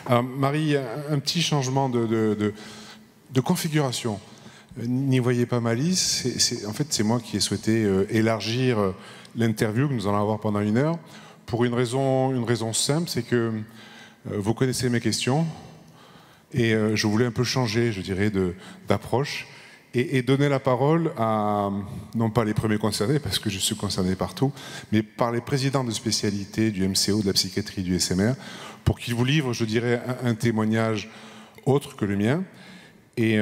Alors, Marie, un petit changement de configuration. N'y voyez pas malice. En fait, c'est moi qui ai souhaité élargir l'interview que nous allons avoir pendant 1 heure pour une raison simple, c'est que vous connaissez mes questions et je voulais un peu changer, je dirais, d'approche et donner la parole à, non pas les premiers concernés, parce que je suis concerné partout, mais par les présidents de spécialité du MCO, de la psychiatrie, du SMR, pour qu'ils vous livrent, je dirais, un témoignage autre que le mien. Et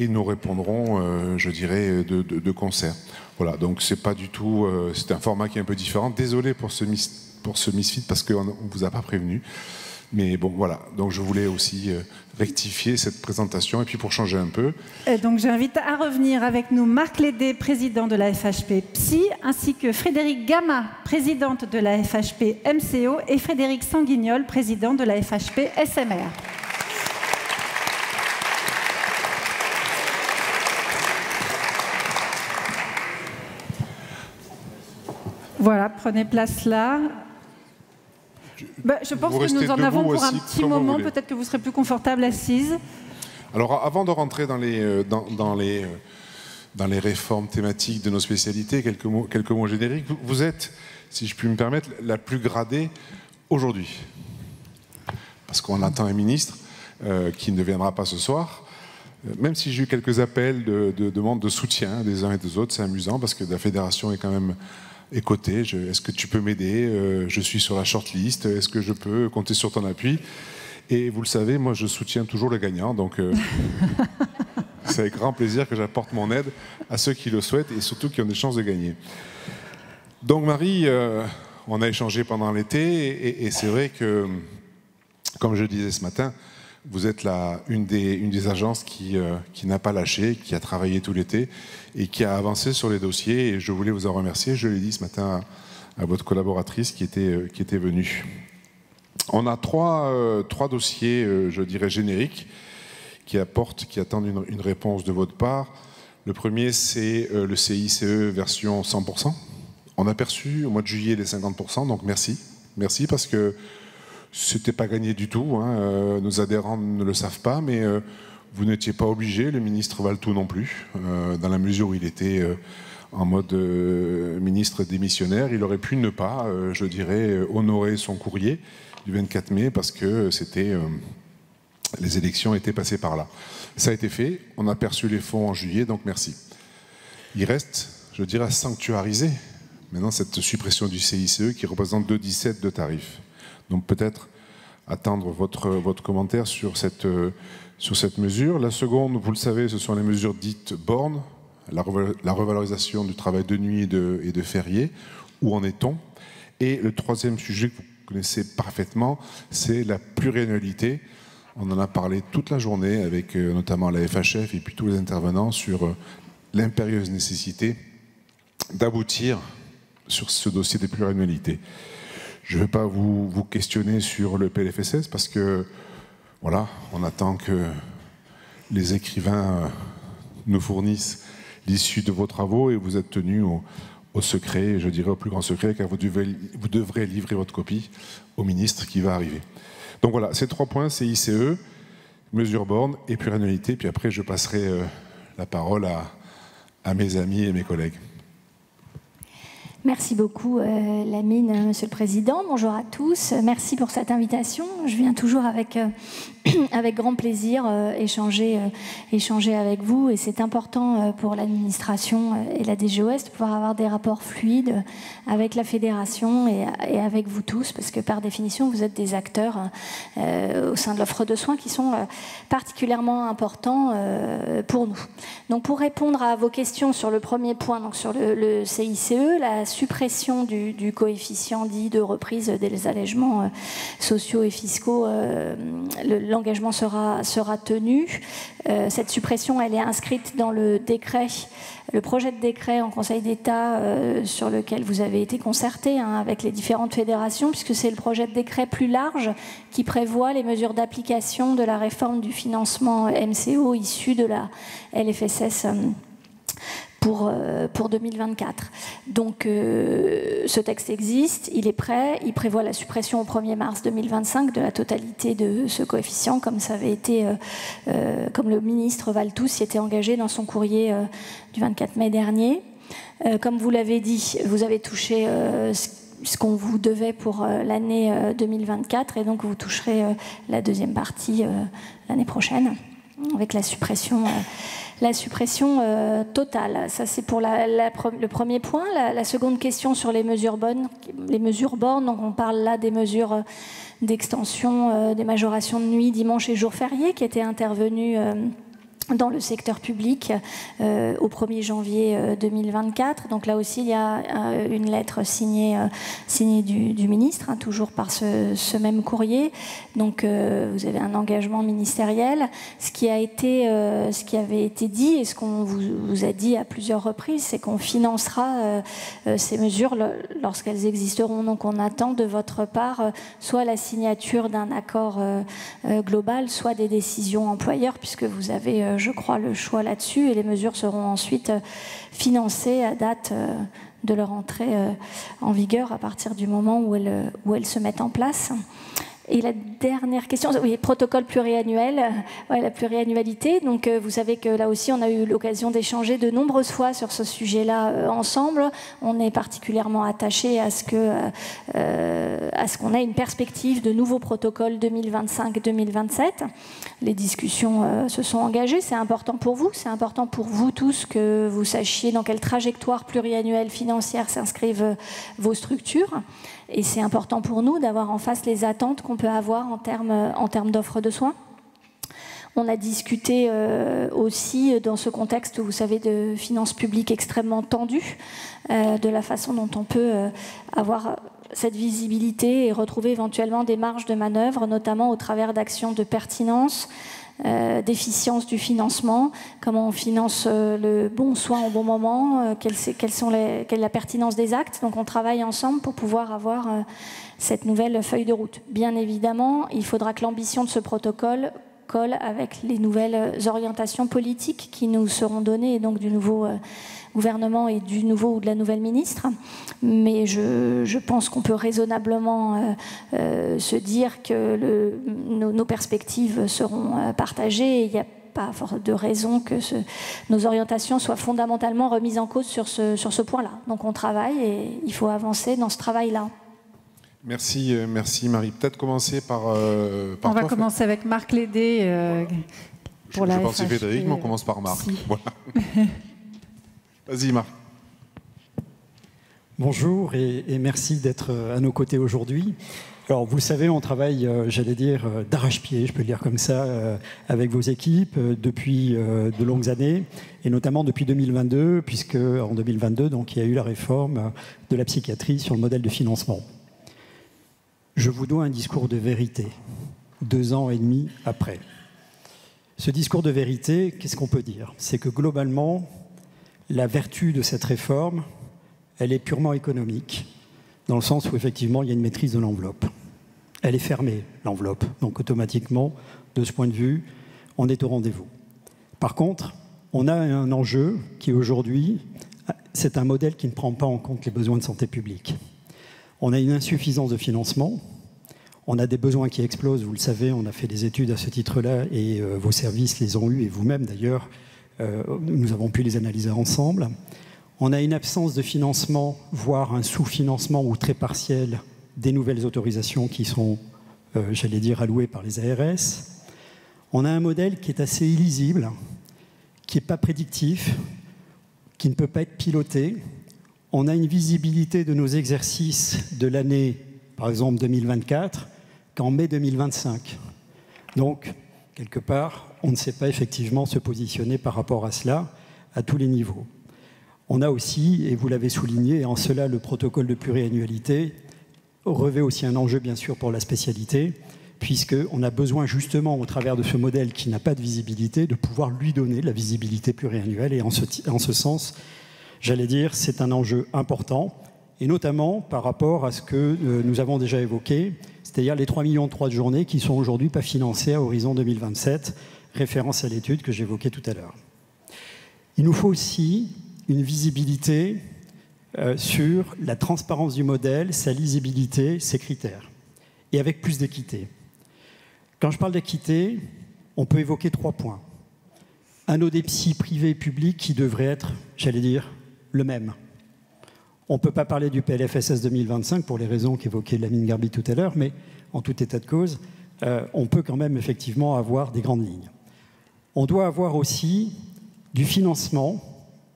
nous répondrons, je dirais, de concert. Voilà, donc c'est pas du tout, c'est un format qui est un peu différent. Désolé pour ce misfit parce qu'on ne vous a pas prévenu. Mais bon, voilà, donc je voulais aussi rectifier cette présentation et puis pour changer un peu. Donc j'invite à revenir avec nous Marc Lédé, président de la FHP Psy, ainsi que Frédéric Gama, présidente de la FHP MCO, et Frédéric Sanguignol, président de la FHP SMR. Voilà, prenez place là. Je pense que nous en avons pour un petit moment. Peut-être que vous serez plus confortable assise. Alors, avant de rentrer dans les réformes thématiques de nos spécialités, quelques mots génériques. Vous êtes, si je puis me permettre, la plus gradée aujourd'hui. Parce qu'on attend un ministre qui ne viendra pas ce soir. Même si j'ai eu quelques appels de demandes de soutien des uns et des autres, c'est amusant parce que la fédération est quand même écoutez, est-ce que tu peux m'aider? Je suis sur la shortlist, est-ce que je peux compter sur ton appui? Et vous le savez, moi je soutiens toujours le gagnant, donc c'est avec grand plaisir que j'apporte mon aide à ceux qui le souhaitent et surtout qui ont des chances de gagner. Donc Marie, on a échangé pendant l'été et c'est vrai que, comme je disais ce matin, vous êtes une des agences qui n'a pas lâché, qui a travaillé tout l'été et qui a avancé sur les dossiers. Et je voulais vous en remercier. Je l'ai dit ce matin à votre collaboratrice qui était venue. On a trois dossiers, je dirais, génériques qui attendent une réponse de votre part. Le premier, c'est le CICE version 100%. On a perçu au mois de juillet les 50%, donc merci. Merci parce que c'était pas gagné du tout, hein. Nos adhérents ne le savent pas, mais vous n'étiez pas obligé, le ministre Valtou non plus, dans la mesure où il était en mode ministre démissionnaire. Il aurait pu ne pas, je dirais, honorer son courrier du 24 mai parce que les élections étaient passées par là. Ça a été fait, on a perçu les fonds en juillet, donc merci. Il reste, je dirais, à sanctuariser maintenant cette suppression du CICE qui représente 2,17 de tarifs. Donc peut-être attendre votre commentaire sur cette mesure. La seconde, vous le savez, ce sont les mesures dites bornes, la revalorisation du travail de nuit et de férié. Où en est-on? Et le troisième sujet que vous connaissez parfaitement, c'est la pluriannualité. On en a parlé toute la journée avec notamment la FHF et puis tous les intervenants sur l'impérieuse nécessité d'aboutir sur ce dossier des pluriannualités. Je ne vais pas vous questionner sur le PLFSS parce que, voilà, on attend que les écrivains nous fournissent l'issue de vos travaux et vous êtes tenus au secret, je dirais au plus grand secret, car vous devrez livrer votre copie au ministre qui va arriver. Donc voilà, ces 3 points, c'est ICE, mesures bornes et pluriannualité, puis après je passerai la parole à mes amis et mes collègues. Merci beaucoup, Lamine, Monsieur le Président. Bonjour à tous. Merci pour cette invitation. Je viens toujours avec grand plaisir échanger avec vous. Et c'est important pour l'administration et la DGOS de pouvoir avoir des rapports fluides avec la fédération et avec vous tous, parce que par définition, vous êtes des acteurs au sein de l'offre de soins qui sont particulièrement importants pour nous. Donc, pour répondre à vos questions sur le premier point, donc sur le CICE, la suppression du coefficient dit de reprise des allègements sociaux et fiscaux, l'engagement sera tenu. Cette suppression, elle est inscrite dans le décret, le projet de décret en Conseil d'État sur lequel vous avez été concerté avec les différentes fédérations, puisque c'est le projet de décret plus large qui prévoit les mesures d'application de la réforme du financement MCO issue de la LFSS pour 2024. Donc ce texte existe, il est prêt, il prévoit la suppression au 1er mars 2025 de la totalité de ce coefficient, comme ça avait été, comme le ministre Valletoux s'y était engagé dans son courrier du 24 mai dernier. Comme vous l'avez dit, vous avez touché ce qu'on vous devait pour l'année 2024 et donc vous toucherez la deuxième partie l'année prochaine avec la suppression totale. Ça, c'est pour le premier point. La seconde question sur les mesures bornes. Donc on parle là des mesures d'extension des majorations de nuit, dimanche et jours fériés qui étaient intervenues dans le secteur public au 1er janvier 2024. Donc là aussi, il y a une lettre signée du ministre, hein, toujours par ce même courrier. Donc vous avez un engagement ministériel. Ce qui avait été dit et ce qu'on vous a dit à plusieurs reprises, c'est qu'on financera ces mesures lorsqu'elles existeront. Donc on attend de votre part soit la signature d'un accord global, soit des décisions employeurs, puisque vous avez je crois, le choix là-dessus, et les mesures seront ensuite financées à date de leur entrée en vigueur à partir du moment où elles se mettent en place. Et la dernière question, oui, protocole pluriannuel, ouais, la pluriannualité. Donc vous savez que là aussi on a eu l'occasion d'échanger de nombreuses fois sur ce sujet-là ensemble. On est particulièrement attaché à ce qu'on ait une perspective de nouveaux protocoles 2025-2027. Les discussions se sont engagées, c'est important pour vous, c'est important pour vous tous que vous sachiez dans quelle trajectoire pluriannuelle financière s'inscrivent vos structures. Et c'est important pour nous d'avoir en face les attentes qu'on peut avoir en termes d'offres de soins. On a discuté aussi dans ce contexte, vous savez, de finances publiques extrêmement tendues, de la façon dont on peut avoir cette visibilité et retrouver éventuellement des marges de manœuvre, notamment au travers d'actions de pertinence, d'efficience du financement, comment on finance le bon soin au bon moment, quelle est la pertinence des actes. Donc on travaille ensemble pour pouvoir avoir cette nouvelle feuille de route. Bien évidemment, il faudra que l'ambition de ce protocole colle avec les nouvelles orientations politiques qui nous seront données, et donc du nouveau gouvernement et du nouveau ou de la nouvelle ministre. Mais je pense qu'on peut raisonnablement se dire que nos perspectives seront partagées, et il n'y a pas de raison que nos orientations soient fondamentalement remises en cause sur ce point-là. Donc on travaille et il faut avancer dans ce travail-là. Merci Marie. Peut-être commencer par on va commencer avec Marc Lédé pour la FHP. Je pensais Frédéric, mais on commence par Marc. Si. Voilà. Vas-y Marc. Bonjour et merci d'être à nos côtés aujourd'hui. Alors vous le savez, on travaille, j'allais dire, d'arrache-pied, je peux le dire comme ça, avec vos équipes depuis de longues années, et notamment depuis 2022, puisque en 2022, donc, il y a eu la réforme de la psychiatrie sur le modèle de financement. Je vous dois un discours de vérité, 2 ans et demi après. Ce discours de vérité, qu'est-ce qu'on peut dire? C'est que globalement, la vertu de cette réforme, elle est purement économique, dans le sens où effectivement il y a une maîtrise de l'enveloppe. Elle est fermée, l'enveloppe, donc automatiquement, de ce point de vue, on est au rendez-vous. Par contre, on a un enjeu qui aujourd'hui, c'est un modèle qui ne prend pas en compte les besoins de santé publique. On a une insuffisance de financement, on a des besoins qui explosent, vous le savez, on a fait des études à ce titre-là et vos services les ont eus, et vous-même d'ailleurs, nous avons pu les analyser ensemble. On a une absence de financement, voire un sous-financement ou très partiel des nouvelles autorisations qui sont, j'allais dire, allouées par les ARS. On a un modèle qui est assez illisible, qui n'est pas prédictif, qui ne peut pas être piloté. On a une visibilité de nos exercices de l'année, par exemple 2024, qu'en mai 2025. Donc, quelque part, on ne sait pas effectivement se positionner par rapport à cela, à tous les niveaux. On a aussi, et vous l'avez souligné, et en cela le protocole de pluriannualité revêt aussi un enjeu bien sûr pour la spécialité, puisqu'on a besoin justement au travers de ce modèle qui n'a pas de visibilité, de pouvoir lui donner la visibilité pluriannuelle, et en ce sens, j'allais dire, c'est un enjeu important, et notamment par rapport à ce que nous avons déjà évoqué, c'est-à-dire les 3,3 millions de journées qui sont aujourd'hui pas financées à horizon 2027, référence à l'étude que j'évoquais tout à l'heure. Il nous faut aussi une visibilité sur la transparence du modèle, sa lisibilité, ses critères, et avec plus d'équité. Quand je parle d'équité, on peut évoquer 3 points. Un ODEPSI privé et public qui devrait être, j'allais dire, le même. On ne peut pas parler du PLFSS 2025 pour les raisons qu'évoquait Lamine Garbi tout à l'heure, mais en tout état de cause, on peut quand même effectivement avoir des grandes lignes. On doit avoir aussi du financement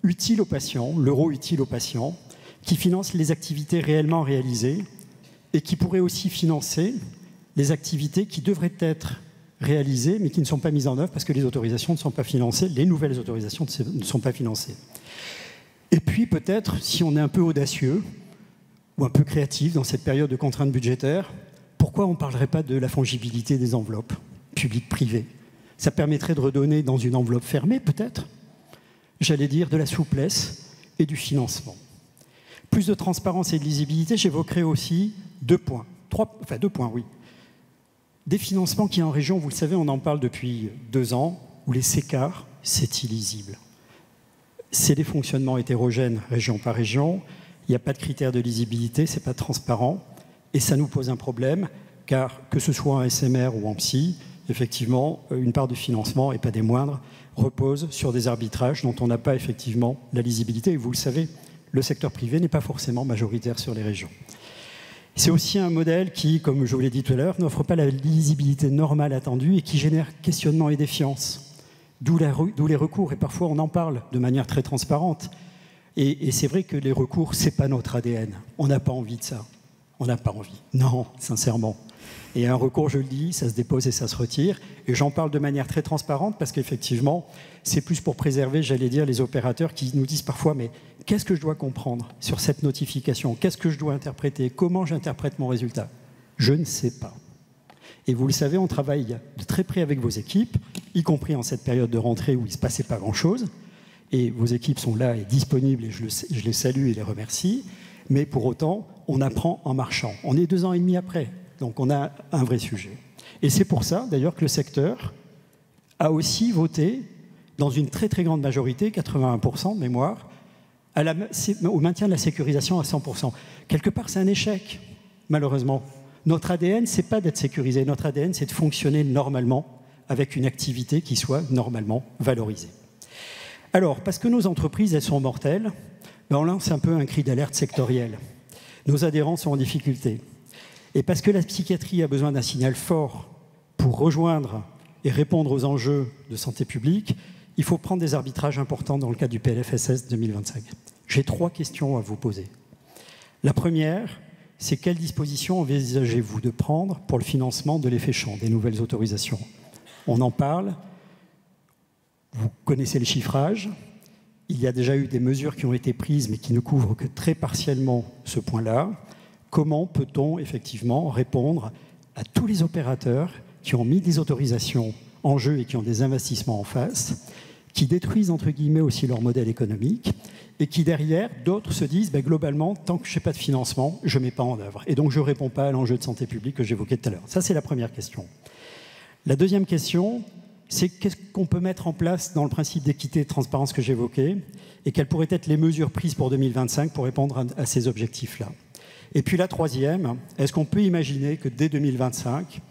utile aux patients, l'euro utile aux patients, qui finance les activités réellement réalisées et qui pourrait aussi financer les activités qui devraient être réalisées mais qui ne sont pas mises en œuvre parce que les autorisations ne sont pas financées, les nouvelles autorisations ne sont pas financées. Et puis peut-être, si on est un peu audacieux ou un peu créatif dans cette période de contraintes budgétaires, pourquoi on ne parlerait pas de la fongibilité des enveloppes publiques-privées? Ça permettrait de redonner dans une enveloppe fermée, peut-être, j'allais dire, de la souplesse et du financement. Plus de transparence et de lisibilité, j'évoquerai aussi 2 points. 2 points, oui. Des financements qui, en région, vous le savez, on en parle depuis 2 ans, où les sécards, c'est illisible. C'est des fonctionnements hétérogènes, région par région. Il n'y a pas de critères de lisibilité, ce n'est pas transparent. Et ça nous pose un problème, car que ce soit en SMR ou en psy, effectivement, une part du financement, et pas des moindres, repose sur des arbitrages dont on n'a pas effectivement la lisibilité. Et vous le savez, le secteur privé n'est pas forcément majoritaire sur les régions. C'est aussi un modèle qui, comme je vous l'ai dit tout à l'heure, n'offre pas la lisibilité normale attendue et qui génère questionnement et défiance. D'où les recours. Et parfois, on en parle de manière très transparente. Et c'est vrai que les recours, ce n'est pas notre ADN. On n'a pas envie de ça. On n'a pas envie. Non, sincèrement. Et un recours, je le dis, ça se dépose et ça se retire. Et j'en parle de manière très transparente parce qu'effectivement, c'est plus pour préserver, j'allais dire, les opérateurs qui nous disent parfois « mais qu'est-ce que je dois comprendre sur cette notification? Qu'est-ce que je dois interpréter? Comment j'interprète mon résultat ?» Je ne sais pas. Et vous le savez, on travaille de très près avec vos équipes, y compris en cette période de rentrée où il ne se passait pas grand-chose. Et vos équipes sont là et disponibles et je les salue et les remercie. Mais pour autant, on apprend en marchant. On est 2 ans et demi après. Donc on a un vrai sujet. Et c'est pour ça, d'ailleurs, que le secteur a aussi voté, dans une très très grande majorité, 81% de mémoire, au maintien de la sécurisation à 100%. Quelque part, c'est un échec, malheureusement. Notre ADN, ce n'est pas d'être sécurisé. Notre ADN, c'est de fonctionner normalement avec une activité qui soit normalement valorisée. Alors, parce que nos entreprises, elles sont mortelles, on lance un peu un cri d'alerte sectoriel. Nos adhérents sont en difficulté. Et parce que la psychiatrie a besoin d'un signal fort pour rejoindre et répondre aux enjeux de santé publique, il faut prendre des arbitrages importants dans le cadre du PLFSS 2025. J'ai 3 questions à vous poser. La première, c'est quelles dispositions envisagez-vous de prendre pour le financement de l'effet champ, des nouvelles autorisations? On en parle, vous connaissez les chiffrages, il y a déjà eu des mesures qui ont été prises mais qui ne couvrent que très partiellement ce point-là. Comment peut-on effectivement répondre à tous les opérateurs qui ont mis des autorisations en jeu et qui ont des investissements en face, qui détruisent entre guillemets aussi leur modèle économique et qui derrière, d'autres se disent globalement, tant que je n'ai pas de financement, je ne mets pas en œuvre. Et donc je ne réponds pas à l'enjeu de santé publique que j'évoquais tout à l'heure. Ça, c'est la première question. La deuxième question, c'est qu'est-ce qu'on peut mettre en place dans le principe d'équité et de transparence que j'évoquais et quelles pourraient être les mesures prises pour 2025 pour répondre à ces objectifs-là. Et puis la troisième, est-ce qu'on peut imaginer que dès 2025,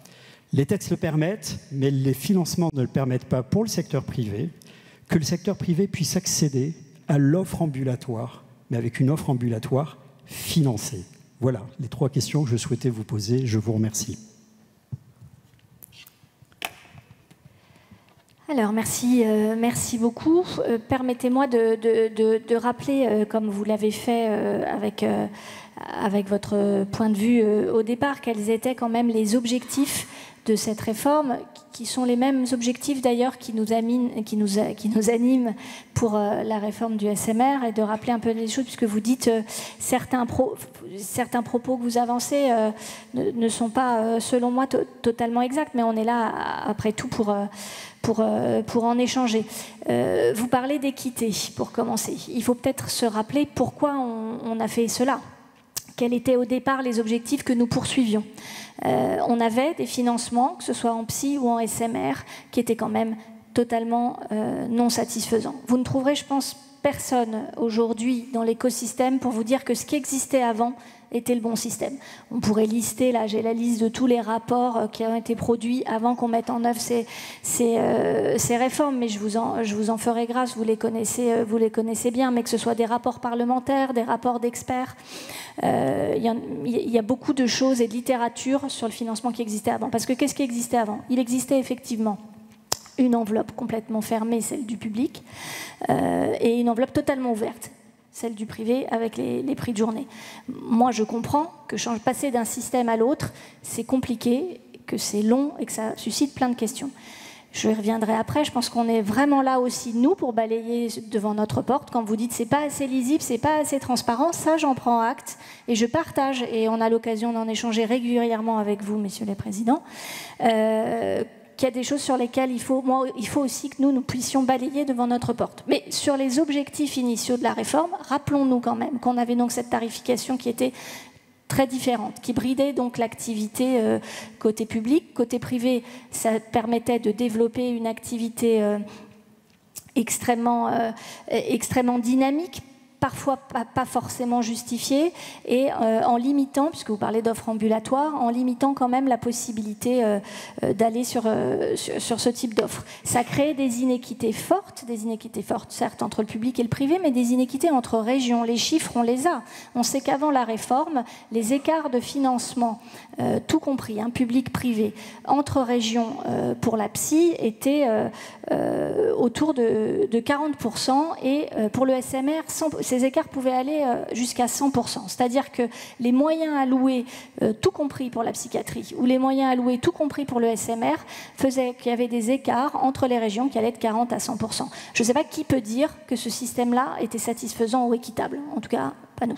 les textes le permettent, mais les financements ne le permettent pas pour le secteur privé, que le secteur privé puisse accéder à l'offre ambulatoire, mais avec une offre ambulatoire financée? Voilà les 3 questions que je souhaitais vous poser. Je vous remercie. Alors, merci beaucoup. Permettez-moi de rappeler, comme vous l'avez fait avec votre point de vue au départ, quels étaient quand même les objectifs de cette réforme, qui sont les mêmes objectifs d'ailleurs qui nous animent pour la réforme du SMR, et de rappeler un peu les choses, puisque vous dites certains propos que vous avancez ne sont pas, selon moi, totalement exacts, mais on est là, après tout, pour en échanger. Vous parlez d'équité, pour commencer. Il faut peut-être se rappeler pourquoi on a fait cela. Quels étaient au départ les objectifs que nous poursuivions? On avait des financements, que ce soit en psy ou en SMR, qui étaient quand même totalement non satisfaisants. Vous ne trouverez, je pense, personne aujourd'hui dans l'écosystème pour vous dire que ce qui existait avant était le bon système. On pourrait lister, là j'ai la liste de tous les rapports qui ont été produits avant qu'on mette en œuvre ces réformes, mais je vous en ferai grâce, vous les connaissez bien, mais que ce soit des rapports parlementaires, des rapports d'experts, il y a beaucoup de choses et de littérature sur le financement qui existait avant. Parce que qu'est-ce qui existait avant? Il existait effectivement une enveloppe complètement fermée, celle du public, et une enveloppe totalement ouverte, celle du privé avec les prix de journée. Moi, je comprends que passer d'un système à l'autre, c'est compliqué, que c'est long et que ça suscite plein de questions. Je y reviendrai après. Je pense qu'on est vraiment là aussi, nous, pour balayer devant notre porte. Quand vous dites c'est pas assez lisible, c'est pas assez transparent, ça, j'en prends acte et je partage. Et on a l'occasion d'en échanger régulièrement avec vous, messieurs les présidents. Qu'il y a des choses sur lesquelles il faut aussi que nous puissions balayer devant notre porte. Mais sur les objectifs initiaux de la réforme, rappelons-nous quand même qu'on avait donc cette tarification qui était très différente, qui bridait donc l'activité côté public. Côté privé, ça permettait de développer une activité extrêmement dynamique, parfois pas forcément justifiée, et en limitant, puisque vous parlez d'offres ambulatoires, en limitant quand même la possibilité d'aller sur ce type d'offres. Ça crée des inéquités fortes certes entre le public et le privé, mais des inéquités entre régions. Les chiffres, on les a. On sait qu'avant la réforme, les écarts de financement, tout compris, public-privé, entre régions pour la psy étaient autour de 40%, et pour le SMR, ces écarts pouvaient aller jusqu'à 100%. C'est-à-dire que les moyens alloués, tout compris pour la psychiatrie, ou les moyens alloués, tout compris pour le SMR, faisaient qu'il y avait des écarts entre les régions qui allaient de 40 à 100%. Je ne sais pas qui peut dire que ce système-là était satisfaisant ou équitable. En tout cas, pas nous.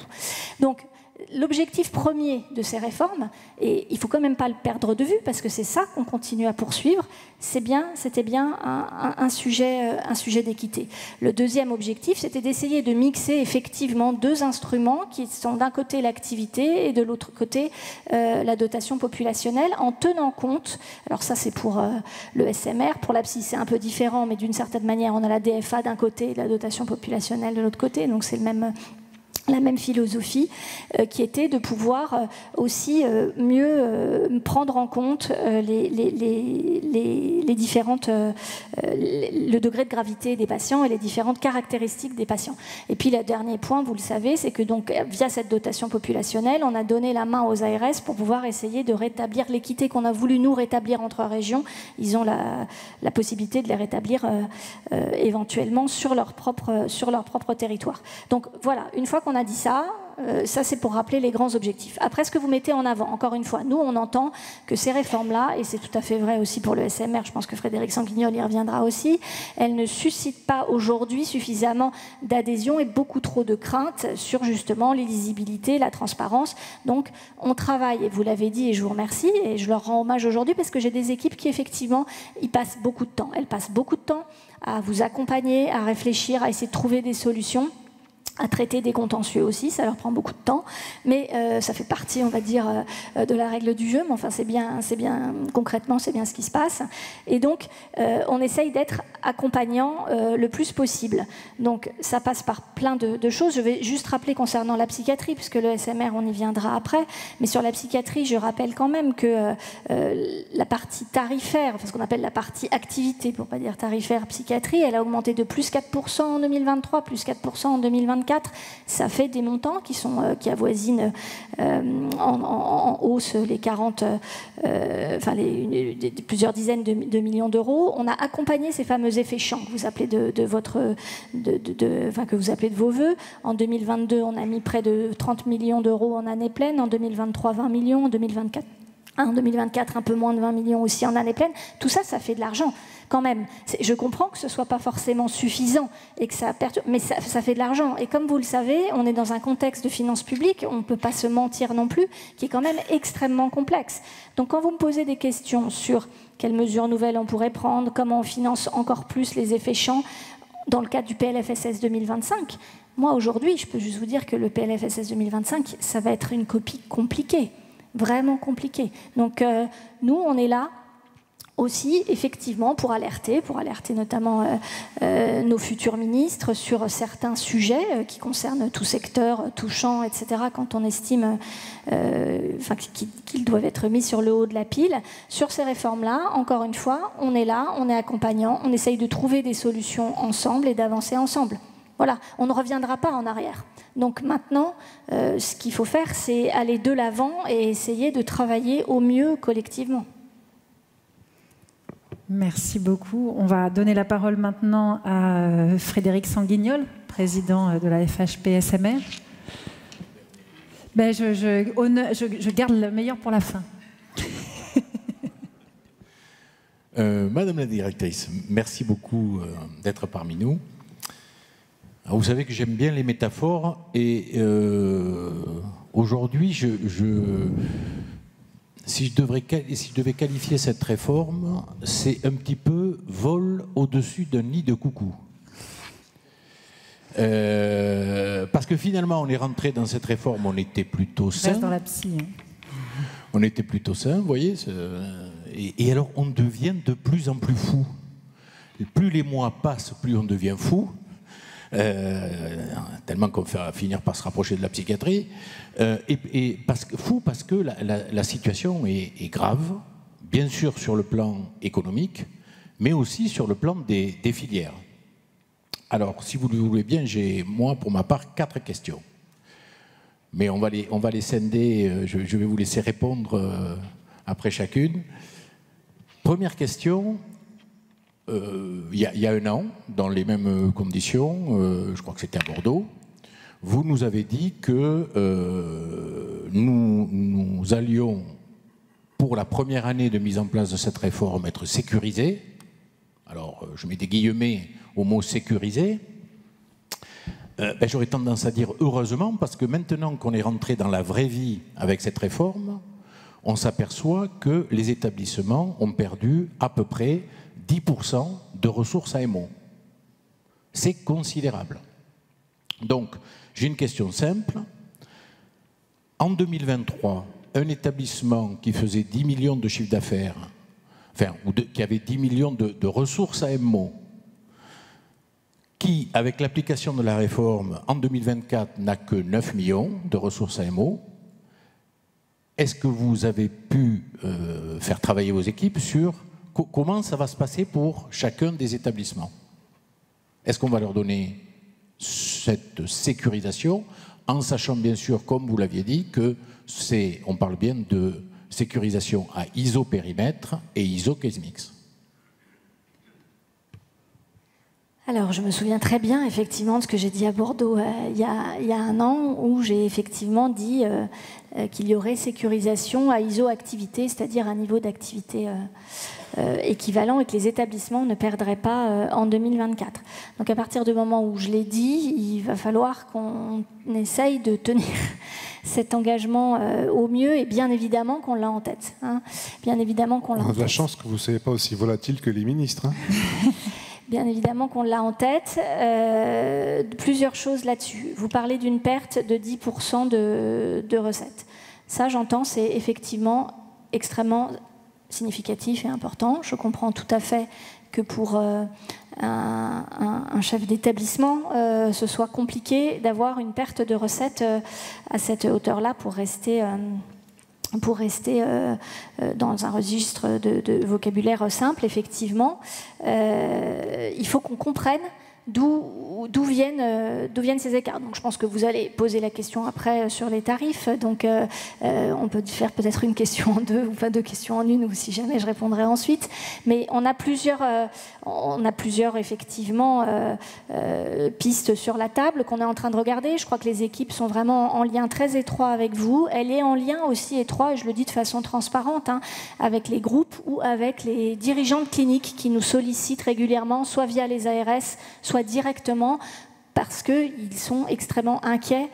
Donc, l'objectif premier de ces réformes, et il ne faut quand même pas le perdre de vue, parce que c'est ça qu'on continue à poursuivre, c'était bien un sujet d'équité. Le deuxième objectif, c'était d'essayer de mixer effectivement deux instruments qui sont d'un côté l'activité et de l'autre côté la dotation populationnelle, en tenant compte, alors ça c'est pour le SMR, pour la psy c'est un peu différent, mais d'une certaine manière on a la DFA d'un côté et la dotation populationnelle de l'autre côté, donc c'est la même philosophie qui était de pouvoir aussi mieux prendre en compte les différentes le degré de gravité des patients et les différentes caractéristiques des patients. Et puis le dernier point, vous le savez, c'est que donc via cette dotation populationnelle, on a donné la main aux ARS pour pouvoir essayer de rétablir l'équité qu'on a voulu nous rétablir entre régions. Ils ont la possibilité de les rétablir éventuellement sur leur propre territoire. Donc voilà, une fois qu'on a dit ça, ça c'est pour rappeler les grands objectifs. Après, ce que vous mettez en avant, encore une fois, nous on entend que ces réformes-là, et c'est tout à fait vrai aussi pour le SMR, je pense que Frédéric Sanguignol y reviendra aussi, elles ne suscitent pas aujourd'hui suffisamment d'adhésion et beaucoup trop de craintes sur justement l'illisibilité, la transparence. Donc on travaille, et vous l'avez dit, et je vous remercie, et je leur rends hommage aujourd'hui parce que j'ai des équipes qui effectivement y passent beaucoup de temps. Elles passent beaucoup de temps à vous accompagner, à réfléchir, à essayer de trouver des solutions, à traiter des contentieux aussi, ça leur prend beaucoup de temps, mais ça fait partie, on va dire, de la règle du jeu, mais enfin c'est bien, concrètement, c'est bien ce qui se passe. Et donc, on essaye d'être accompagnant le plus possible. Donc, ça passe par plein de choses. Je vais juste rappeler concernant la psychiatrie, puisque le SMR, on y viendra après, mais sur la psychiatrie, je rappelle quand même que la partie tarifaire, enfin, ce qu'on appelle la partie activité, pour ne pas dire tarifaire, psychiatrie, elle a augmenté de plus 4% en 2023, plus 4% en 2024. Ça fait des montants qui avoisinent en hausse les 40, plusieurs dizaines de millions d'euros. On a accompagné ces fameux effets champs que vous appelez que vous appelez de vos voeux. En 2022, on a mis près de 30 millions d'euros en année pleine. En 2023, 20 millions. En 2024, un peu moins de 20 millions aussi en année pleine. Tout ça, ça fait de l'argent quand même. Je comprends que ce ne soit pas forcément suffisant, et que ça perturbe, mais ça fait de l'argent. Et comme vous le savez, on est dans un contexte de finances publiques, on ne peut pas se mentir non plus, qui est quand même extrêmement complexe. Donc quand vous me posez des questions sur quelles mesures nouvelles on pourrait prendre, comment on finance encore plus les effets champs, dans le cadre du PLFSS 2025, moi aujourd'hui, je peux juste vous dire que le PLFSS 2025, ça va être une copie compliquée. Vraiment compliqué. Donc nous, on est là aussi, effectivement, pour alerter notamment nos futurs ministres sur certains sujets qui concernent tout secteur, tout champ, etc., quand on estime qu'ils doivent être mis sur le haut de la pile. Sur ces réformes-là, encore une fois, on est là, on est accompagnant, on essaye de trouver des solutions ensemble et d'avancer ensemble. Voilà, on ne reviendra pas en arrière. Donc maintenant, ce qu'il faut faire, c'est aller de l'avant et essayer de travailler au mieux collectivement. Merci beaucoup. On va donner la parole maintenant à Frédéric Sanguignol, président de la FHP SMR. Ben, je garde le meilleur pour la fin. Madame la directrice, merci beaucoup d'être parmi nous. Alors, vous savez que j'aime bien les métaphores et aujourd'hui, si je devais qualifier cette réforme, c'est un petit peu vol au-dessus d'un nid de coucou. Parce que finalement, on est rentré dans cette réforme, on était plutôt sain. Reste dans la psy. Hein. On était plutôt sain, vous voyez. Et alors, on devient de plus en plus fou. Et plus les mois passent, plus on devient fou. Tellement qu'on va finir par se rapprocher de la psychiatrie. Fou parce que la situation est grave, bien sûr sur le plan économique, mais aussi sur le plan des filières. Alors, si vous le voulez bien, j'ai, moi, pour ma part, 4 questions. Mais on va les scinder, je vais vous laisser répondre après chacune. Première question, il y a un an, dans les mêmes conditions, je crois que c'était à Bordeaux, vous nous avez dit que nous allions, pour la première année de mise en place de cette réforme, être sécurisés. Alors, je mets des guillemets au mot sécurisé. J'aurais tendance à dire heureusement, parce que maintenant qu'on est rentré dans la vraie vie avec cette réforme, on s'aperçoit que les établissements ont perdu à peu près 10% de ressources AMO. C'est considérable. Donc, j'ai une question simple. En 2023, un établissement qui faisait 10 millions de chiffre d'affaires, qui avait 10 millions de ressources AMO, qui, avec l'application de la réforme, en 2024, n'a que 9 millions de ressources AMO, est-ce que vous avez pu faire travailler vos équipes sur comment ça va se passer pour chacun des établissements? Est-ce qu'on va leur donner cette sécurisation, en sachant bien sûr, comme vous l'aviez dit, que on parle bien de sécurisation à isopérimètre et isocase-mix? Alors, je me souviens très bien, effectivement, de ce que j'ai dit à Bordeaux il y a un an, où j'ai effectivement dit qu'il y aurait sécurisation à iso-activité, c'est-à-dire un niveau d'activité équivalent, et que les établissements ne perdraient pas en 2024. Donc, à partir du moment où je l'ai dit, il va falloir qu'on essaye de tenir cet engagement au mieux, et bien évidemment qu'on l'a en tête. Hein. Bien évidemment qu'on l'a en tête. On a de la chance que vous ne soyez pas aussi volatile que les ministres. Hein. Bien évidemment qu'on l'a en tête. Plusieurs choses là-dessus. Vous parlez d'une perte de 10% de recettes. Ça, j'entends, c'est effectivement extrêmement significatif et important. Je comprends tout à fait que pour un chef d'établissement, ce soit compliqué d'avoir une perte de recettes à cette hauteur-là pour rester dans un registre de vocabulaire simple, effectivement. Il faut qu'on comprenne d'où viennent ces écarts. Donc je pense que vous allez poser la question après sur les tarifs. Donc on peut faire peut-être une question en deux, ou pas 2 questions en une, ou si jamais je répondrai ensuite. Mais on a plusieurs effectivement pistes sur la table qu'on est en train de regarder. Je crois que les équipes sont vraiment en lien très étroit avec vous. Elle est en lien aussi étroit, et je le dis de façon transparente, hein, avec les groupes ou avec les dirigeants de cliniques qui nous sollicitent régulièrement, soit via les ARS, soit directement, parce qu'ils sont extrêmement inquiets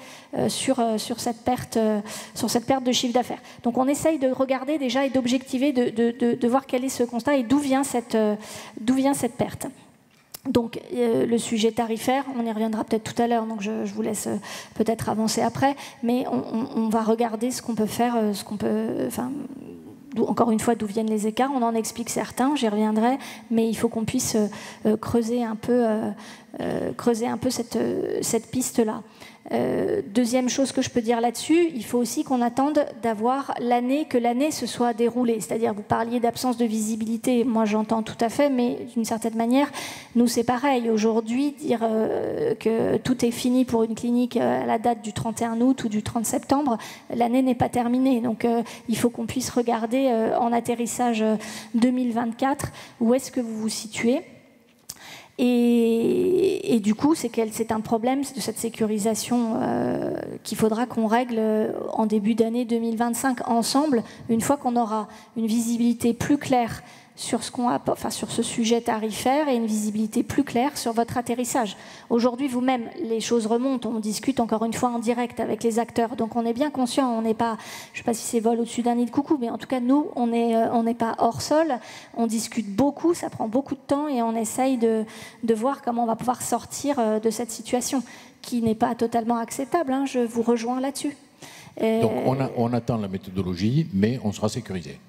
sur cette perte de chiffre d'affaires. Donc on essaye de regarder déjà et d'objectiver, de voir quel est ce constat et d'où vient cette perte. Donc le sujet tarifaire, on y reviendra peut-être tout à l'heure, donc je vous laisse peut-être avancer après, mais on va regarder ce qu'on peut faire, encore une fois, d'où viennent les écarts. On en explique certains, j'y reviendrai, mais il faut qu'on puisse creuser un peu cette piste-là. Deuxième chose que je peux dire là-dessus, il faut aussi qu'on attende d'avoir que l'année se soit déroulée. C'est-à-dire, vous parliez d'absence de visibilité, moi j'entends tout à fait, mais d'une certaine manière, nous c'est pareil. Aujourd'hui, dire que tout est fini pour une clinique à la date du 31 août ou du 30 septembre, l'année n'est pas terminée. Donc il faut qu'on puisse regarder en atterrissage 2024 où est-ce que vous vous situez. Et du coup, c'est un problème de cette sécurisation qu'il faudra qu'on règle en début d'année 2025 ensemble, une fois qu'on aura une visibilité plus claire sur ce sujet tarifaire et une visibilité plus claire sur votre atterrissage. Aujourd'hui, vous-même, les choses remontent, on discute encore une fois en direct avec les acteurs, donc on est bien conscient, on n'est pas, je ne sais pas si c'est vol au-dessus d'un nid de coucou, mais en tout cas, nous, on n'est pas hors sol, on discute beaucoup, ça prend beaucoup de temps et on essaye de voir comment on va pouvoir sortir de cette situation qui n'est pas totalement acceptable, hein, je vous rejoins là-dessus. Donc on attend la méthodologie, mais on sera sécurisé.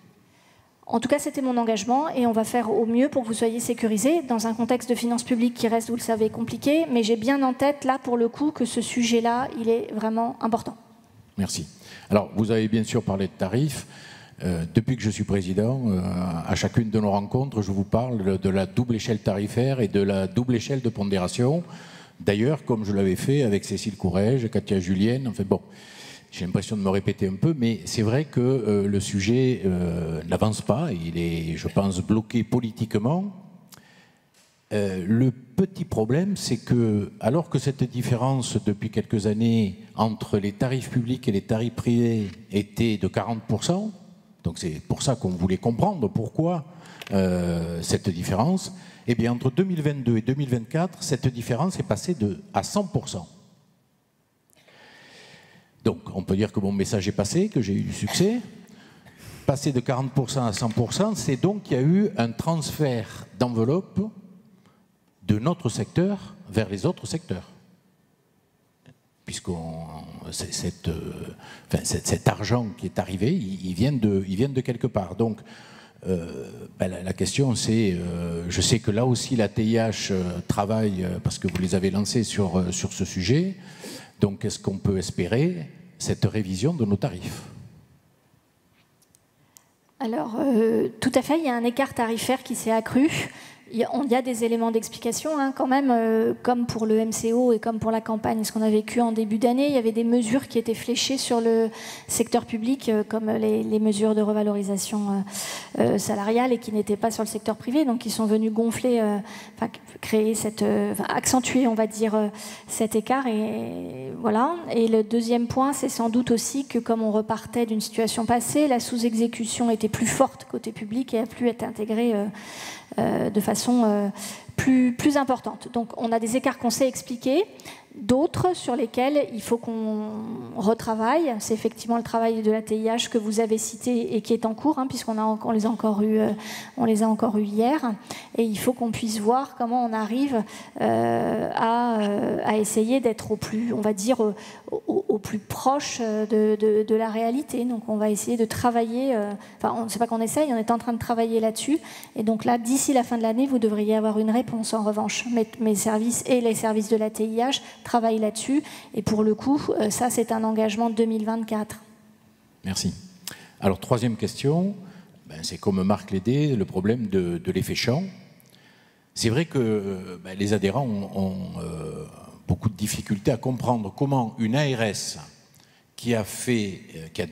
En tout cas, c'était mon engagement et on va faire au mieux pour que vous soyez sécurisés dans un contexte de finances publiques qui reste, vous le savez, compliqué. Mais j'ai bien en tête, là, pour le coup, que ce sujet-là, il est vraiment important. Merci. Alors, vous avez bien sûr parlé de tarifs. Depuis que je suis président, à chacune de nos rencontres, je vous parle de la double échelle tarifaire et de la double échelle de pondération. D'ailleurs, comme je l'avais fait avec Cécile Courrèges, Katia Julienne, en fait, bon... J'ai l'impression de me répéter un peu, mais c'est vrai que le sujet n'avance pas. Il est, je pense, bloqué politiquement. Le petit problème, c'est que, alors que cette différence depuis quelques années entre les tarifs publics et les tarifs privés était de 40%, donc c'est pour ça qu'on voulait comprendre pourquoi cette différence, eh bien entre 2022 et 2024, cette différence est passée à 100%. Donc, on peut dire que mon message est passé, que j'ai eu du succès. Passer de 40% à 100%, c'est donc qu'il y a eu un transfert d'enveloppe de notre secteur vers les autres secteurs. Puisque cet argent qui est arrivé, il vient de quelque part. Donc, la question c'est, je sais que là aussi la TIH travaille, parce que vous les avez lancés sur ce sujet, donc est-ce qu'on peut espérer cette révision de nos tarifs? Alors, tout à fait, il y a un écart tarifaire qui s'est accru. Il y a des éléments d'explication, hein, quand même, comme pour le MCO et comme pour la campagne, ce qu'on a vécu en début d'année. Il y avait des mesures qui étaient fléchées sur le secteur public, comme les mesures de revalorisation salariale, et qui n'étaient pas sur le secteur privé, donc qui sont venues gonfler, créer accentuer, on va dire, cet écart. Et voilà. Et le deuxième point, c'est sans doute aussi que, comme on repartait d'une situation passée, la sous-exécution était plus forte côté public et a pu être intégrée de façon plus importante. Donc on a des écarts qu'on sait expliquer, d'autres sur lesquels il faut qu'on retravaille. C'est effectivement le travail de la TIH que vous avez cité et qui est en cours, hein, puisqu'on les a encore eu hier. Et il faut qu'on puisse voir comment on arrive à essayer d'être au plus, on va dire, au plus proche de la réalité. Donc on va essayer de travailler, on ne sait pas qu'on essaye, on est en train de travailler là-dessus. Et donc là, d'ici la fin de l'année, vous devriez avoir une réponse. En revanche, mes services et les services de la TIH travaillent là-dessus. Et pour le coup, ça, c'est un engagement de 2024. Merci. Alors, troisième question, c'est comme Marc Lédé, le problème de l'effet champ. C'est vrai que les adhérents ont beaucoup de difficultés à comprendre comment une ARS qui a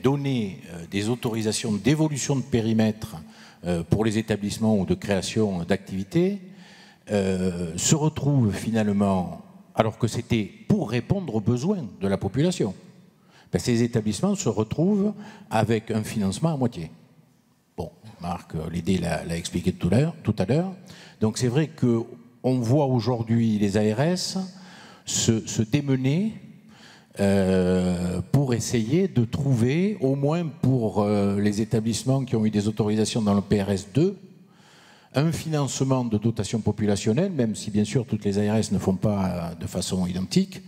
donné des autorisations d'évolution de périmètre pour les établissements ou de création d'activités se retrouve finalement, alors que c'était pour répondre aux besoins de la population, ces établissements se retrouvent avec un financement à moitié. Bon, Marc Lédé l'a expliqué tout à l'heure. Donc c'est vrai qu'on voit aujourd'hui les ARS se démener pour essayer de trouver, au moins pour les établissements qui ont eu des autorisations dans le PRS 2, un financement de dotation populationnelle, même si bien sûr toutes les ARS ne font pas de façon identique,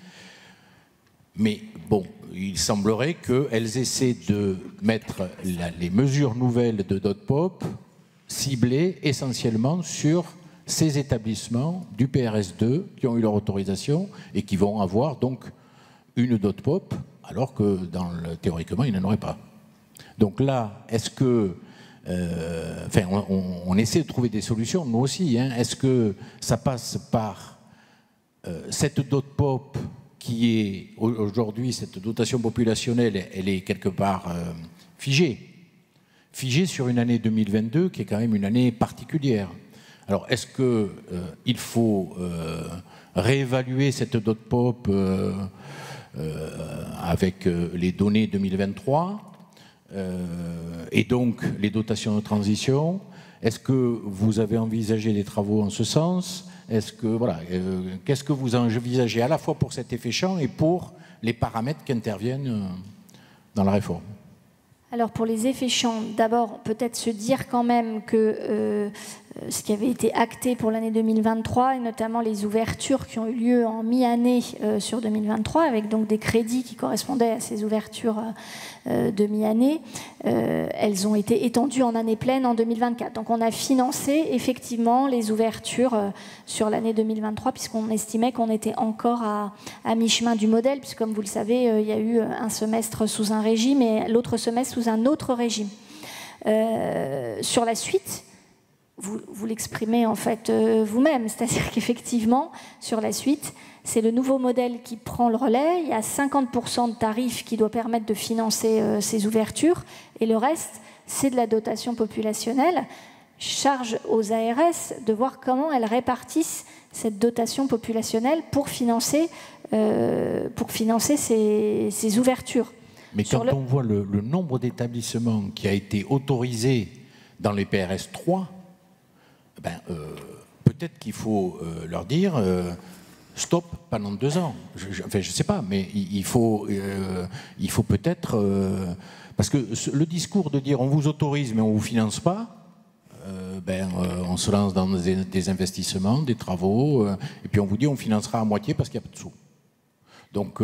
Mais bon, il semblerait qu'elles essaient de mettre les mesures nouvelles de DotPop ciblées essentiellement sur ces établissements du PRS2 qui ont eu leur autorisation et qui vont avoir donc une DotPop, alors que théoriquement, il n'en aurait pas. Donc là, est-ce que... on essaie de trouver des solutions, nous aussi. Hein. Est-ce que ça passe par cette DotPop qui est aujourd'hui, cette dotation populationnelle, elle est quelque part figée sur une année 2022 qui est quand même une année particulière. Alors, est-ce qu'il faut réévaluer cette DotPop avec les données 2023 et donc les dotations de transition? Est-ce que vous avez envisagé des travaux en ce sens? Est-ce que, voilà, qu'est-ce que vous envisagez à la fois pour cet effet champ et pour les paramètres qui interviennent dans la réforme? Alors pour les effets champs, d'abord peut-être se dire quand même que ce qui avait été acté pour l'année 2023, et notamment les ouvertures qui ont eu lieu en mi-année sur 2023, avec donc des crédits qui correspondaient à ces ouvertures de mi-année, elles ont été étendues en année pleine en 2024. Donc on a financé effectivement les ouvertures sur l'année 2023, puisqu'on estimait qu'on était encore à mi-chemin du modèle, puisque comme vous le savez, il y a eu un semestre sous un régime et l'autre semestre sous un autre régime. Sur la suite, vous l'exprimez en fait vous-même, c'est-à-dire qu'effectivement, sur la suite, c'est le nouveau modèle qui prend le relais. Il y a 50% de tarifs qui doit permettre de financer ces ouvertures, et le reste, c'est de la dotation populationnelle. Charge aux ARS de voir comment elles répartissent cette dotation populationnelle pour financer ces ouvertures. Mais quand on voit le nombre d'établissements qui a été autorisé dans les PRS 3, peut-être qu'il faut leur dire stop pendant 2 ans. Je ne sais pas, mais il faut peut-être... parce que le discours de dire on vous autorise mais on ne vous finance pas, on se lance dans des investissements, des travaux, et puis on vous dit on financera à moitié parce qu'il n'y a pas de sous. Donc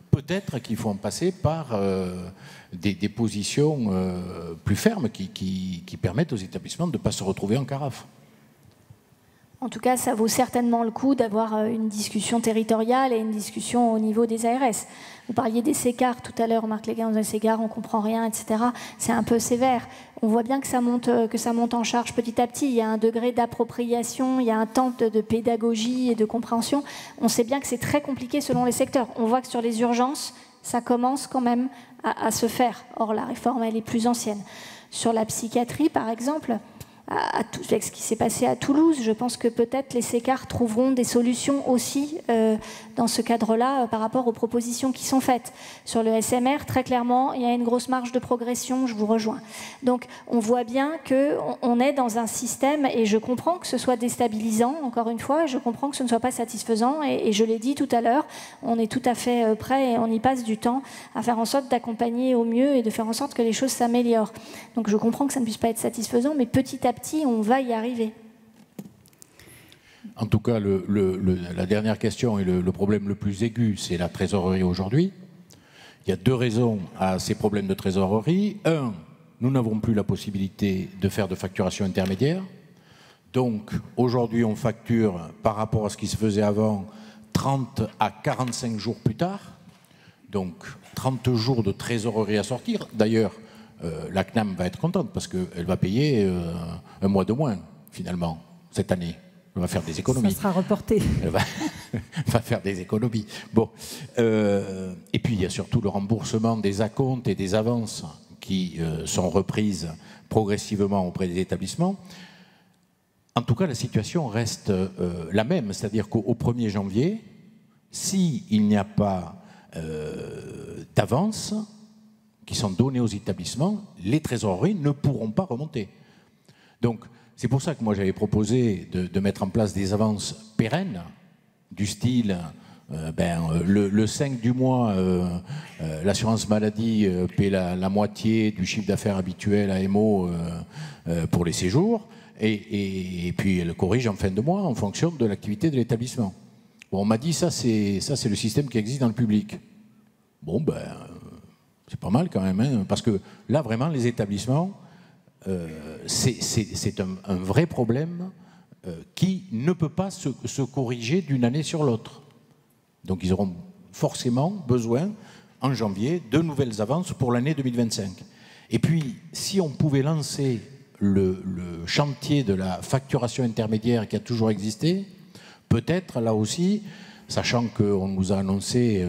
peut-être qu'il faut en passer par des positions plus fermes qui permettent aux établissements de ne pas se retrouver en carafe. En tout cas, ça vaut certainement le coup d'avoir une discussion territoriale et une discussion au niveau des ARS. Vous parliez des SECAR tout à l'heure, Marc Léguin, des SECAR, on ne comprend rien, etc. C'est un peu sévère. On voit bien que ça monte en charge petit à petit. Il y a un degré d'appropriation, il y a un temps de pédagogie et de compréhension. On sait bien que c'est très compliqué selon les secteurs. On voit que sur les urgences, ça commence quand même à se faire. Or, la réforme, elle est plus ancienne. Sur la psychiatrie, par exemple, avec ce qui s'est passé à Toulouse, je pense que peut-être les SECAR trouveront des solutions aussi dans ce cadre-là par rapport aux propositions qui sont faites. Sur le SMR, très clairement, il y a une grosse marge de progression, je vous rejoins. Donc on voit bien qu'on est dans un système, et je comprends que ce soit déstabilisant, encore une fois, je comprends que ce ne soit pas satisfaisant, et je l'ai dit tout à l'heure, on est tout à fait prêt et on y passe du temps à faire en sorte d'accompagner au mieux et de faire en sorte que les choses s'améliorent. Donc je comprends que ça ne puisse pas être satisfaisant, mais petit à petit, on va y arriver. En tout cas, la dernière question et le problème le plus aigu, c'est la trésorerie aujourd'hui. Il y a 2 raisons à ces problèmes de trésorerie. 1, nous n'avons plus la possibilité de faire de facturation intermédiaire. Donc, aujourd'hui, on facture par rapport à ce qui se faisait avant 30 à 45 jours plus tard. Donc, 30 jours de trésorerie à sortir. D'ailleurs, la CNAM va être contente parce qu'elle va payer 1 mois de moins, finalement, cette année. Elle va faire des économies. Ça sera reporté. Elle va faire des économies. Bon. Et puis, il y a surtout le remboursement des acomptes et des avances qui sont reprises progressivement auprès des établissements. En tout cas, la situation reste la même. C'est-à-dire qu'au 1er janvier, s'il n'y a pas d'avances qui sont données aux établissements, les trésoreries ne pourront pas remonter. Donc, c'est pour ça que moi j'avais proposé de mettre en place des avances pérennes, du style, le 5 du mois, l'assurance maladie paie la moitié du chiffre d'affaires habituel à MO pour les séjours, et puis elle corrige en fin de mois en fonction de l'activité de l'établissement. Bon, on m'a dit ça c'est le système qui existe dans le public. Bon, ben, c'est pas mal quand même, hein, parce que là, vraiment, les établissements, c'est un vrai problème qui ne peut pas se corriger d'une année sur l'autre. Donc ils auront forcément besoin, en janvier, de nouvelles avances pour l'année 2025. Et puis, si on pouvait lancer le chantier de la facturation intermédiaire qui a toujours existé, peut-être là aussi, sachant qu'on nous a annoncé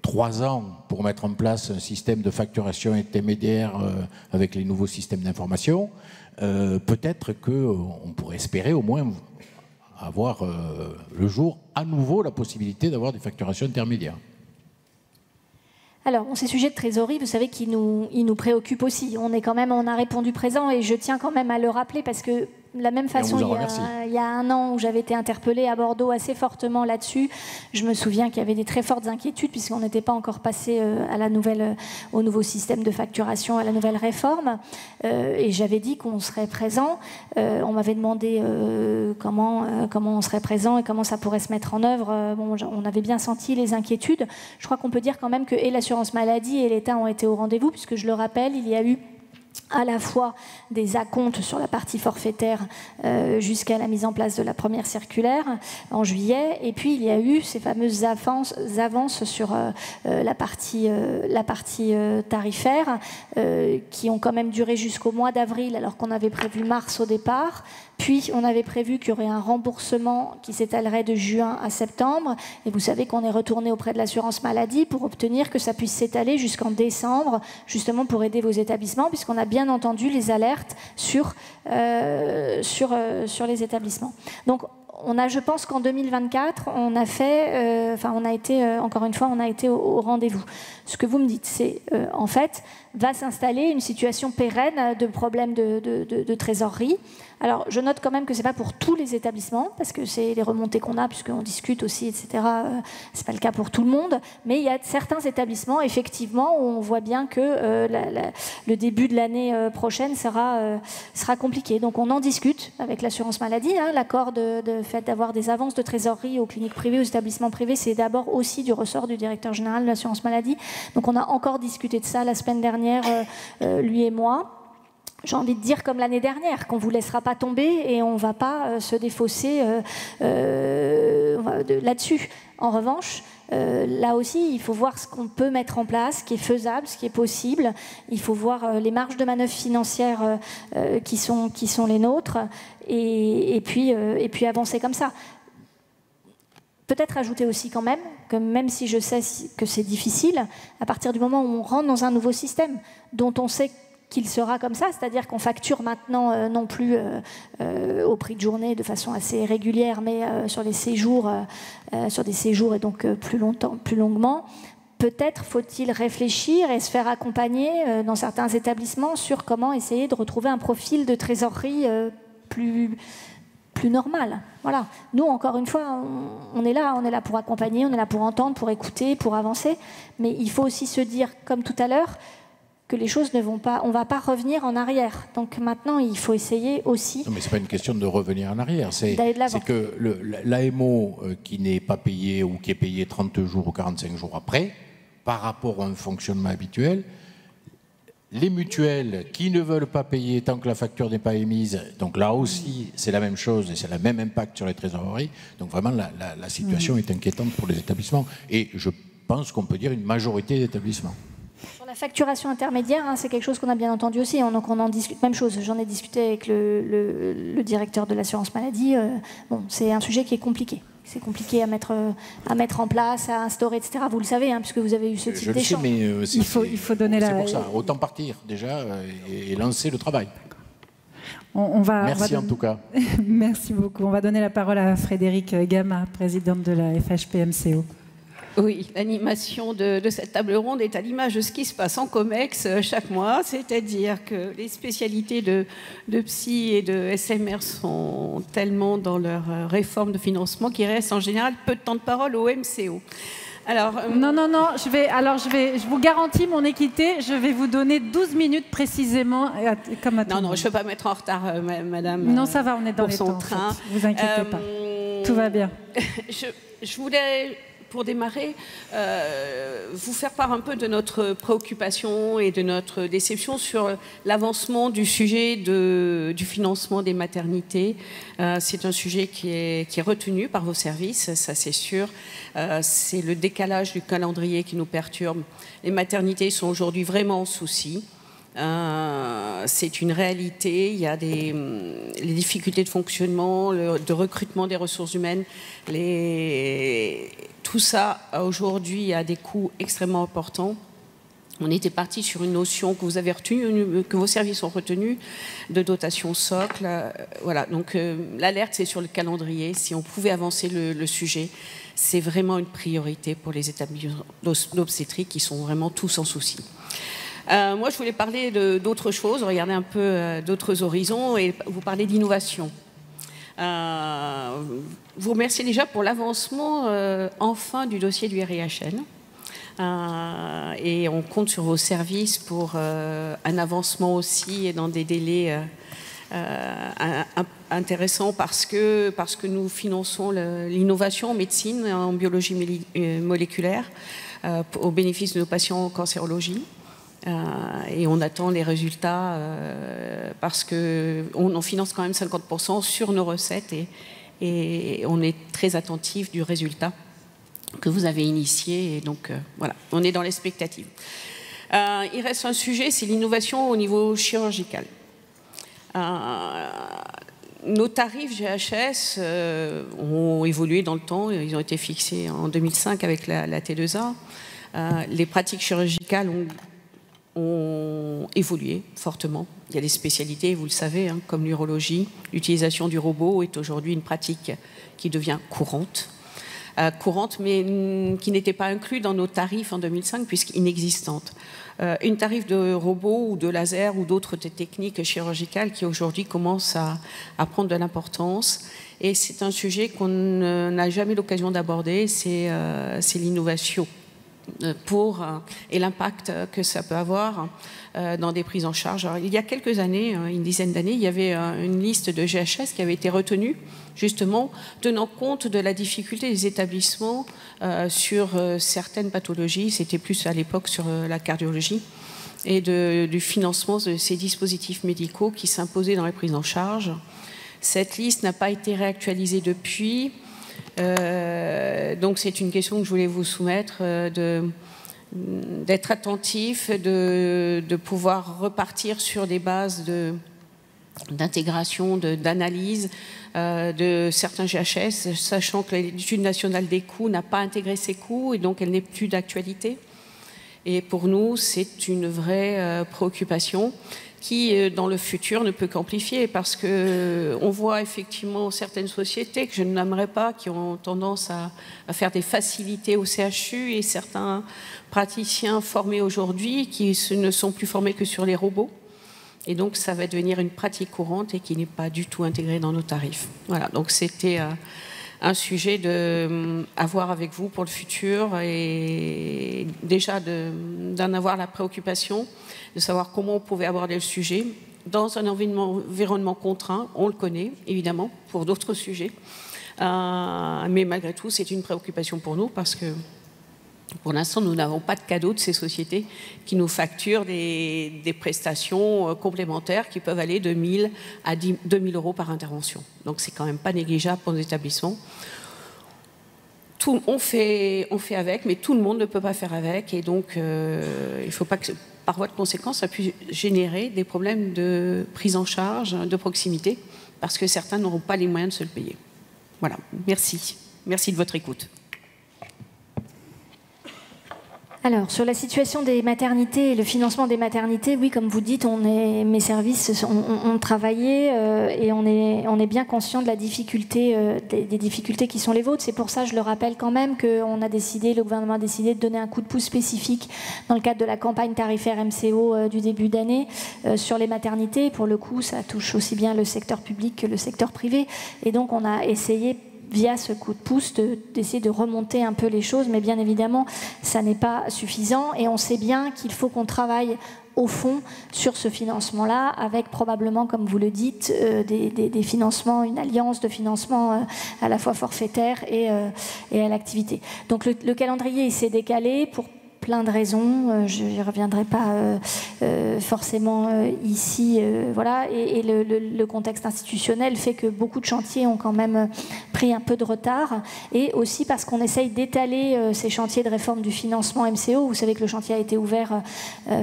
3 ans pour mettre en place un système de facturation intermédiaire avec les nouveaux systèmes d'information, peut-être qu'on pourrait espérer au moins avoir le jour à nouveau la possibilité d'avoir des facturations intermédiaires. Alors, ces sujets de trésorerie, vous savez qu'ils nous préoccupent aussi. On a répondu présent et je tiens quand même à le rappeler parce que de la même façon, il y a 1 an où j'avais été interpellée à Bordeaux assez fortement là-dessus, je me souviens qu'il y avait des très fortes inquiétudes puisqu'on n'était pas encore passé au nouveau système de facturation, à la nouvelle réforme. Et j'avais dit qu'on serait présent. On m'avait demandé comment on serait présent et comment ça pourrait se mettre en œuvre. Bon, on avait bien senti les inquiétudes. Je crois qu'on peut dire quand même que et l'assurance maladie et l'État ont été au rendez-vous puisque je le rappelle, il y a eu à la fois des acomptes sur la partie forfaitaire jusqu'à la mise en place de la première circulaire en juillet, et puis il y a eu ces fameuses avances sur la partie tarifaire qui ont quand même duré jusqu'au mois d'avril alors qu'on avait prévu mars au départ. Puis, on avait prévu qu'il y aurait un remboursement qui s'étalerait de juin à septembre. Et vous savez qu'on est retourné auprès de l'assurance maladie pour obtenir que ça puisse s'étaler jusqu'en décembre, justement pour aider vos établissements, puisqu'on a bien entendu les alertes sur les établissements. Donc, je pense qu'en 2024, on a été au rendez-vous. Ce que vous me dites, c'est en fait, va s'installer une situation pérenne de problèmes de trésorerie. Alors, je note quand même que ce n'est pas pour tous les établissements, parce que c'est les remontées qu'on a, puisqu'on discute aussi, etc. Ce n'est pas le cas pour tout le monde, mais il y a certains établissements, effectivement, où on voit bien que le début de l'année prochaine sera compliqué. Donc, on en discute avec l'assurance maladie. L'accord de fait d'avoir des avances de trésorerie aux cliniques privées, aux établissements privés, c'est d'abord aussi du ressort du directeur général de l'assurance maladie. Donc, on a encore discuté de ça la semaine dernière, lui et moi. J'ai envie de dire comme l'année dernière, qu'on ne vous laissera pas tomber et on ne va pas se défausser là-dessus. En revanche, là aussi, il faut voir ce qu'on peut mettre en place, ce qui est faisable, ce qui est possible. Il faut voir les marges de manœuvre financières qui sont les nôtres et puis avancer comme ça. Peut-être ajouter aussi quand même que même si je sais que c'est difficile, à partir du moment où on rentre dans un nouveau système dont on sait qu'il sera comme ça, c'est-à-dire qu'on facture maintenant non plus au prix de journée de façon assez régulière, mais sur des séjours et donc plus longuement. Peut-être faut-il réfléchir et se faire accompagner dans certains établissements sur comment essayer de retrouver un profil de trésorerie plus normal. Voilà. Nous, encore une fois, on est là pour accompagner, on est là pour entendre, pour écouter, pour avancer, mais il faut aussi se dire, comme tout à l'heure, que les choses ne vont pas, on ne va pas revenir en arrière. Donc maintenant, il faut essayer aussi... Non, mais ce n'est pas une question de revenir en arrière. C'est que l'AMO qui n'est pas payé ou qui est payé 30 jours ou 45 jours après, par rapport à un fonctionnement habituel, les mutuelles qui ne veulent pas payer tant que la facture n'est pas émise, donc là aussi, c'est la même chose et c'est le même impact sur les trésoreries. Donc vraiment, la situation est inquiétante pour les établissements. Et je pense qu'on peut dire une majorité d'établissements. Sur la facturation intermédiaire, c'est quelque chose qu'on a bien entendu aussi. Donc on en discute. Même chose, j'en ai discuté avec le directeur de l'assurance maladie. Bon, c'est un sujet qui est compliqué. C'est compliqué à mettre en place, à instaurer, etc. Vous le savez, puisque vous avez eu ce type d'échange. Mais il faut donner la... C'est pour ça, autant partir déjà et lancer le travail. Merci en tout cas. Merci beaucoup. On va donner la parole à Frédéric Gama, présidente de la FHP-MCO. Oui, l'animation de cette table ronde est à l'image de ce qui se passe en COMEX chaque mois, c'est-à-dire que les spécialités de psy et de SMR sont tellement dans leur réforme de financement qu'il reste en général peu de temps de parole au MCO. Alors, Non, je vous garantis mon équité, je vais vous donner 12 minutes précisément. Comme non, je ne veux pas mettre en retard, madame. Non, ça va, on est dans les son temps. train. Vous inquiétez pas, tout va bien. Je voulais pour démarrer, vous faire part un peu de notre préoccupation et de notre déception sur l'avancement du sujet du financement des maternités. C'est un sujet qui est retenu par vos services, ça c'est sûr. C'est le décalage du calendrier qui nous perturbe. Les maternités sont aujourd'hui vraiment en souci. C'est une réalité, il y a les difficultés de fonctionnement, de recrutement des ressources humaines, tout ça aujourd'hui a des coûts extrêmement importants. On était parti sur une notion que vous avez retenue, que vos services ont retenue, de dotation socle. Voilà, donc l'alerte c'est sur le calendrier. Si on pouvait avancer le sujet, c'est vraiment une priorité pour les établissements d'obstétrique qui sont vraiment tous en souci. Moi, je voulais parler d'autres choses, regarder un peu d'autres horizons et vous parler d'innovation. Vous remercier déjà pour l'avancement enfin du dossier du RIHN. Et on compte sur vos services pour un avancement aussi et dans des délais intéressants parce que nous finançons l'innovation en médecine, en biologie moléculaire au bénéfice de nos patients en cancérologie. Et on attend les résultats parce qu'on en finance quand même 50% sur nos recettes et on est très attentif du résultat que vous avez initié. Et donc voilà, on est dans l'expectative. Il reste un sujet, c'est l'innovation au niveau chirurgical. Nos tarifs GHS ont évolué dans le temps, ils ont été fixés en 2005 avec la T2A. Les pratiques chirurgicales ont évolué fortement. Il y a des spécialités, vous le savez, hein, comme l'urologie. L'utilisation du robot est aujourd'hui une pratique qui devient courante, mais qui n'était pas inclue dans nos tarifs en 2005 puisqu'inexistante. Une tarif de robot ou de laser ou d'autres techniques chirurgicales qui aujourd'hui commencent à prendre de l'importance. Et c'est un sujet qu'on n'a jamais l'occasion d'aborder, c'est l'innovation. Et l'impact que ça peut avoir dans des prises en charge. Alors, il y a quelques années, une dizaine d'années, il y avait une liste de GHS qui avait été retenue, justement, tenant compte de la difficulté des établissements sur certaines pathologies, c'était plus à l'époque sur la cardiologie, et du financement de ces dispositifs médicaux qui s'imposaient dans les prises en charge. Cette liste n'a pas été réactualisée depuis. Donc c'est une question que je voulais vous soumettre, d'être attentif, de pouvoir repartir sur des bases d'intégration, d'analyse de certains GHS, sachant que l'Étude nationale des coûts n'a pas intégré ces coûts et donc elle n'est plus d'actualité. Et pour nous, c'est une vraie préoccupation qui, dans le futur, ne peut qu'amplifier parce qu'on voit effectivement certaines sociétés que je ne nommerai pas, qui ont tendance à faire des facilités au CHU et certains praticiens formés aujourd'hui qui ne sont plus formés que sur les robots. Et donc, ça va devenir une pratique courante et qui n'est pas du tout intégrée dans nos tarifs. Voilà, donc c'était un sujet à voir avec vous pour le futur et déjà d'en avoir la préoccupation, de savoir comment on pouvait aborder le sujet dans un environnement contraint, on le connaît évidemment pour d'autres sujets, mais malgré tout c'est une préoccupation pour nous parce que pour l'instant nous n'avons pas de cadeau de ces sociétés qui nous facturent des prestations complémentaires qui peuvent aller de 1 000 à 2 000 euros par intervention. Donc c'est quand même pas négligeable pour nos établissements. On fait avec, mais tout le monde ne peut pas faire avec et donc il ne faut pas que par voie de conséquence, ça puisse générer des problèmes de prise en charge, de proximité, parce que certains n'auront pas les moyens de se le payer. Voilà, merci. Merci de votre écoute. Alors, sur la situation des maternités et le financement des maternités, oui, comme vous dites, mes services ont travaillé et on est bien conscient de la difficulté, des difficultés qui sont les vôtres. C'est pour ça, je le rappelle quand même, que le gouvernement a décidé de donner un coup de pouce spécifique dans le cadre de la campagne tarifaire MCO du début d'année sur les maternités. Pour le coup, ça touche aussi bien le secteur public que le secteur privé. Et donc, on a essayé via ce coup de pouce, d'essayer de remonter un peu les choses, mais bien évidemment, ça n'est pas suffisant, et on sait bien qu'il faut qu'on travaille au fond sur ce financement-là, avec probablement, comme vous le dites, des financements, une alliance de financement à la fois forfaitaire et à l'activité. Donc le calendrier il s'est décalé pour plein de raisons, je n'y reviendrai pas forcément ici, voilà, et le contexte institutionnel fait que beaucoup de chantiers ont quand même pris un peu de retard, et aussi parce qu'on essaye d'étaler ces chantiers de réforme du financement MCO. Vous savez que le chantier a été ouvert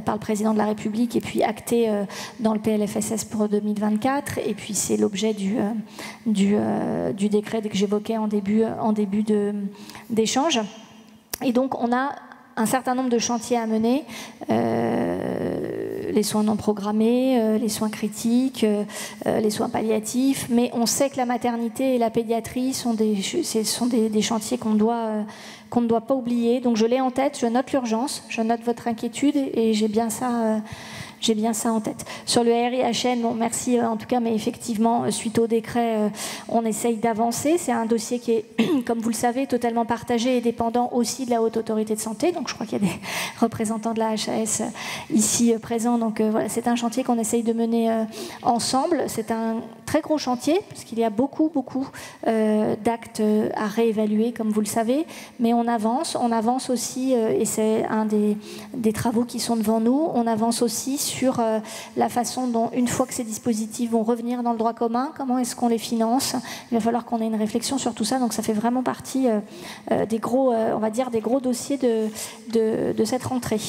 par le président de la République et puis acté dans le PLFSS pour 2024, et puis c'est l'objet du décret que j'évoquais en début d'échange. Et donc on a un certain nombre de chantiers à mener, les soins non programmés, les soins critiques, les soins palliatifs, mais on sait que la maternité et la pédiatrie sont des chantiers qu'on ne doit pas oublier. Donc je l'ai en tête, je note l'urgence, je note votre inquiétude, et j'ai bien ça en tête. Sur le RIHN, bon, merci en tout cas, mais effectivement, suite au décret, on essaye d'avancer. C'est un dossier qui est, comme vous le savez, totalement partagé et dépendant aussi de la Haute Autorité de Santé. Donc je crois qu'il y a des représentants de la HAS ici présents. Donc voilà, c'est un chantier qu'on essaye de mener ensemble. C'est un très gros chantier, parce qu'il y a beaucoup d'actes à réévaluer, comme vous le savez. Mais on avance aussi, et c'est un des travaux qui sont devant nous, on avance aussi sur la façon dont, une fois que ces dispositifs vont revenir dans le droit commun, comment est-ce qu'on les finance. Il va falloir qu'on ait une réflexion sur tout ça, donc ça fait vraiment partie des gros dossiers de cette rentrée.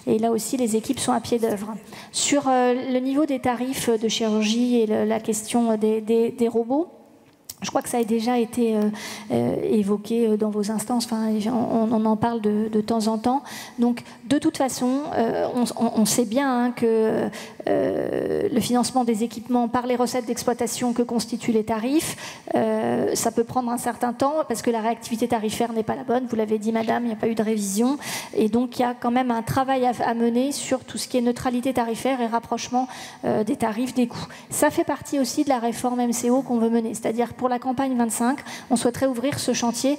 Et là aussi, les équipes sont à pied d'œuvre. Sur le niveau des tarifs de chirurgie et la question des robots, je crois que ça a déjà été évoqué dans vos instances, enfin, on en parle de temps en temps. Donc, de toute façon, on sait bien que le financement des équipements par les recettes d'exploitation que constituent les tarifs, ça peut prendre un certain temps, parce que la réactivité tarifaire n'est pas la bonne. Vous l'avez dit, madame, il n'y a pas eu de révision. Et donc, il y a quand même un travail à mener sur tout ce qui est neutralité tarifaire et rapprochement des tarifs des coûts. Ça fait partie aussi de la réforme MCO qu'on veut mener. C'est-à-dire, pour la campagne 25, on souhaiterait ouvrir ce chantier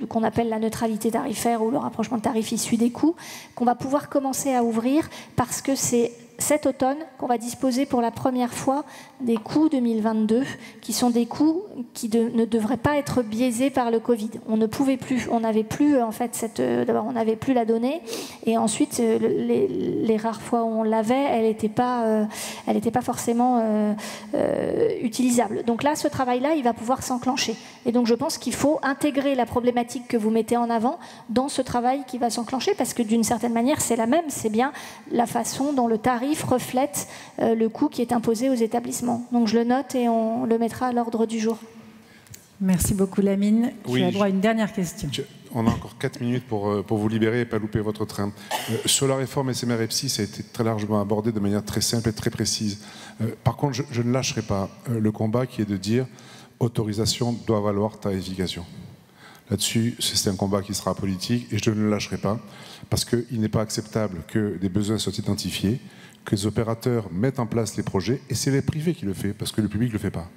qu'on appelle la neutralité tarifaire ou le rapprochement de tarifs issus des coûts, qu'on va pouvoir commencer à ouvrir, parce que c'est cet automne qu'on va disposer pour la première fois des coûts 2022, qui sont des coûts qui ne devraient pas être biaisés par le Covid. On ne pouvait plus, on n'avait plus en fait d'abord on n'avait plus la donnée, et ensuite les rares fois où on l'avait, elle n'était pas forcément utilisable. Donc là, ce travail-là, il va pouvoir s'enclencher. Et donc je pense qu'il faut intégrer la problématique que vous mettez en avant dans ce travail qui va s'enclencher, parce que d'une certaine manière, c'est la même, c'est bien la façon dont le tarif reflète le coût qui est imposé aux établissements. Donc je le note et on le mettra à l'ordre du jour. Merci beaucoup, Lamine. Oui, tu as droit à une dernière question. On a encore 4 minutes pour vous libérer et pas louper votre train. Sur la réforme SMR et Psy, ça a été très largement abordé de manière très simple et très précise. Par contre, je ne lâcherai pas le combat qui est de dire autorisation doit valoir tarification. Là-dessus, c'est un combat qui sera politique, et je ne le lâcherai pas, parce qu'il n'est pas acceptable que des besoins soient identifiés, que les opérateurs mettent en place les projets, et c'est le privé qui le fait, parce que le public ne le fait pas.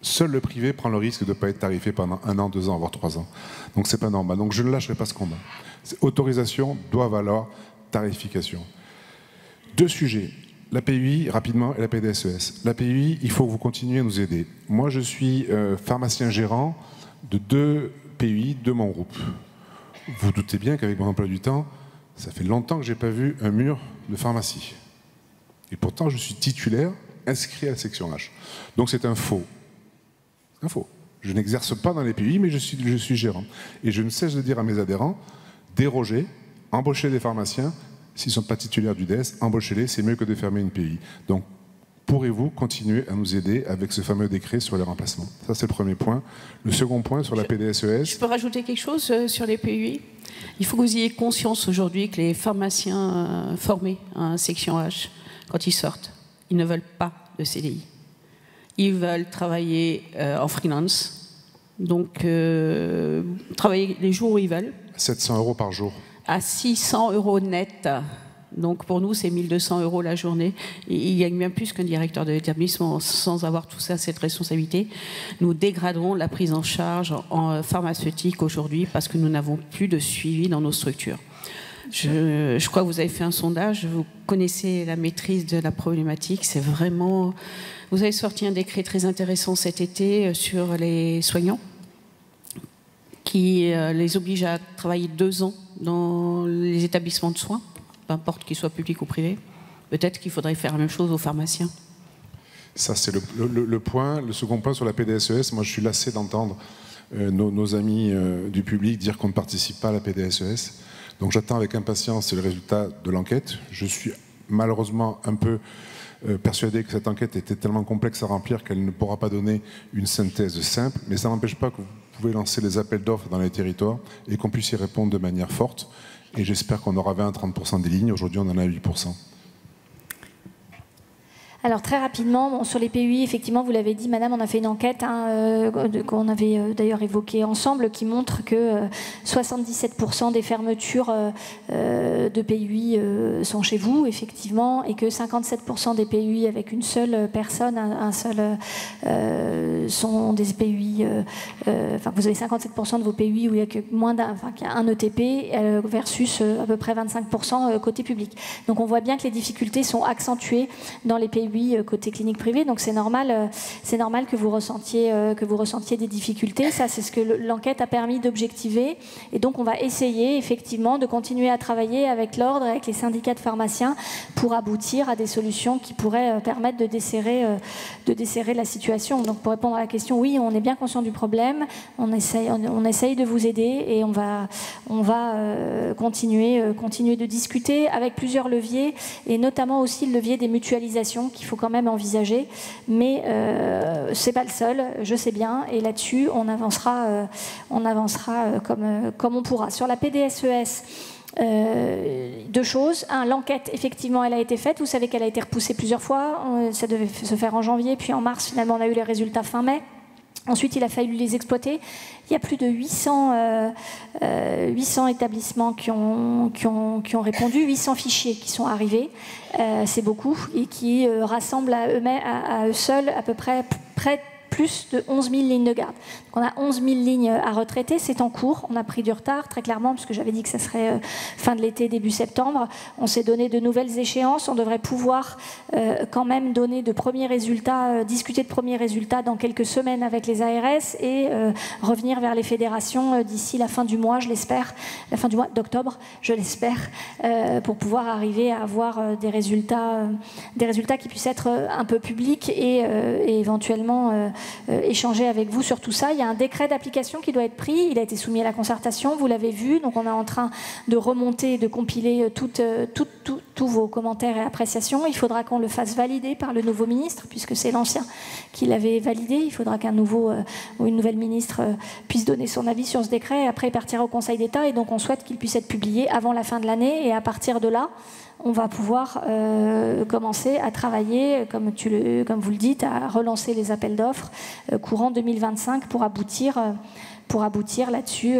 Seul le privé prend le risque de ne pas être tarifé pendant 1 an, 2 ans, voire 3 ans. Donc c'est pas normal. Donc je ne lâcherai pas ce combat. Autorisation doit valoir tarification. 2 sujets. La PUI, rapidement, et la PDSES. La PUI, il faut que vous continuiez à nous aider. Moi, je suis pharmacien gérant de 2 PUI de mon groupe. Vous doutez bien qu'avec mon emploi du temps, ça fait longtemps que je n'ai pas vu un mur de pharmacie. Et pourtant, je suis titulaire, inscrit à la section H. Donc c'est un faux. C'est un faux. Je n'exerce pas dans les PUI, mais je suis gérant. Et je ne cesse de dire à mes adhérents, dérogez, embauchez des pharmaciens. S'ils ne sont pas titulaires du DES, embauchez-les, c'est mieux que de fermer une PUI. Donc, pourrez-vous continuer à nous aider avec ce fameux décret sur les remplacements? Ça, c'est le premier point. Le second point, sur la PDSES... Je peux rajouter quelque chose sur les PUI? Il faut que vous ayez conscience aujourd'hui que les pharmaciens formés à section H, quand ils sortent, ils ne veulent pas de CDI. Ils veulent travailler en freelance, donc travailler les jours où ils veulent. 700 € par jour. À 600 € net Donc pour nous, c'est 1 200 € la journée. Et il gagne bien plus qu'un directeur de l'établissement sans avoir tout ça, cette responsabilité. Nous dégraderons la prise en charge en pharmaceutique aujourd'hui parce que nous n'avons plus de suivi dans nos structures. Je crois que vous avez fait un sondage, vous connaissez la maîtrise de la problématique. C'est vraiment... Vous avez sorti un décret très intéressant cet été sur les soignants qui les oblige à travailler 2 ans dans les établissements de soins, peu importe qu'ils soient publics ou privés. Peut-être qu'il faudrait faire la même chose aux pharmaciens. Ça, c'est le point. Le second point sur la PDSES, moi je suis lassé d'entendre nos amis du public dire qu'on ne participe pas à la PDSES. Donc j'attends avec impatience le résultat de l'enquête. Je suis malheureusement un peu persuadé que cette enquête était tellement complexe à remplir qu'elle ne pourra pas donner une synthèse simple, mais ça n'empêche pas que vous pouvez lancer les appels d'offres dans les territoires et qu'on puisse y répondre de manière forte. Et j'espère qu'on aura 20-30% des lignes. Aujourd'hui, on en a 8%. Alors très rapidement, sur les PUI, effectivement, vous l'avez dit, madame, on a fait une enquête qu'on avait d'ailleurs évoquée ensemble qui montre que 77% des fermetures de PUI sont chez vous, effectivement, et que 57% des PUI avec une seule personne, sont des PUI, enfin vous avez 57% de vos PUI où il y a que moins d'un ETP versus à peu près 25% côté public. Donc on voit bien que les difficultés sont accentuées dans les PUI côté clinique privée, donc c'est normal que vous ressentiez des difficultés. Ça, c'est ce que l'enquête a permis d'objectiver, et donc on va essayer effectivement de continuer à travailler avec l'ordre, avec les syndicats de pharmaciens pour aboutir à des solutions qui pourraient permettre de desserrer la situation. Donc pour répondre à la question, oui, on est bien conscient du problème, on essaye de vous aider et on va continuer de discuter avec plusieurs leviers, et notamment aussi le levier des mutualisations qu'il faut quand même envisager, mais c'est pas le seul, je sais bien, et là-dessus on avancera comme on pourra. Sur la PDSES, 2 choses. 1, l'enquête, effectivement, elle a été faite. Vous savez qu'elle a été repoussée plusieurs fois. Ça devait se faire en janvier, puis en mars, finalement, on a eu les résultats fin mai. Ensuite, il a fallu les exploiter. Il y a plus de 800 établissements qui ont répondu, 800 fichiers qui sont arrivés. C'est beaucoup, et qui rassemblent à eux seuls à peu près plus de 11 000 lignes de garde. Donc on a 11 000 lignes à retraiter, c'est en cours. On a pris du retard, très clairement, puisque j'avais dit que ça serait fin de l'été, début septembre. On s'est donné de nouvelles échéances. On devrait pouvoir quand même donner de premiers résultats, discuter de premiers résultats dans quelques semaines avec les ARS, et revenir vers les fédérations d'ici la fin du mois, je l'espère, la fin du mois d'octobre, je l'espère, pour pouvoir arriver à avoir des résultats qui puissent être un peu publics et éventuellement échanger avec vous sur tout ça. Il y a un décret d'application qui doit être pris, il a été soumis à la concertation, vous l'avez vu, donc on est en train de remonter, de compiler tous vos commentaires et appréciations. Il faudra qu'on le fasse valider par le nouveau ministre, puisque c'est l'ancien qui l'avait validé. Il faudra qu'un nouveau ou une nouvelle ministre puisse donner son avis sur ce décret, et après il partira au Conseil d'État, et donc on souhaite qu'il puisse être publié avant la fin de l'année, et à partir de là, on va pouvoir commencer à travailler, comme vous le dites, à relancer les appels d'offres courant 2025 pour aboutir là-dessus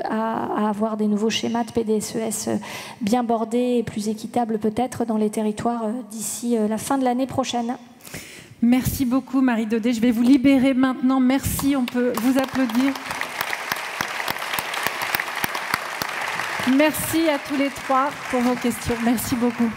à avoir des nouveaux schémas de PDSES bien bordés et plus équitables peut-être dans les territoires d'ici la fin de l'année prochaine. Merci beaucoup Marie Daudet. Je vais vous libérer maintenant. Merci, on peut vous applaudir. Merci à tous les 3 pour vos questions. Merci beaucoup.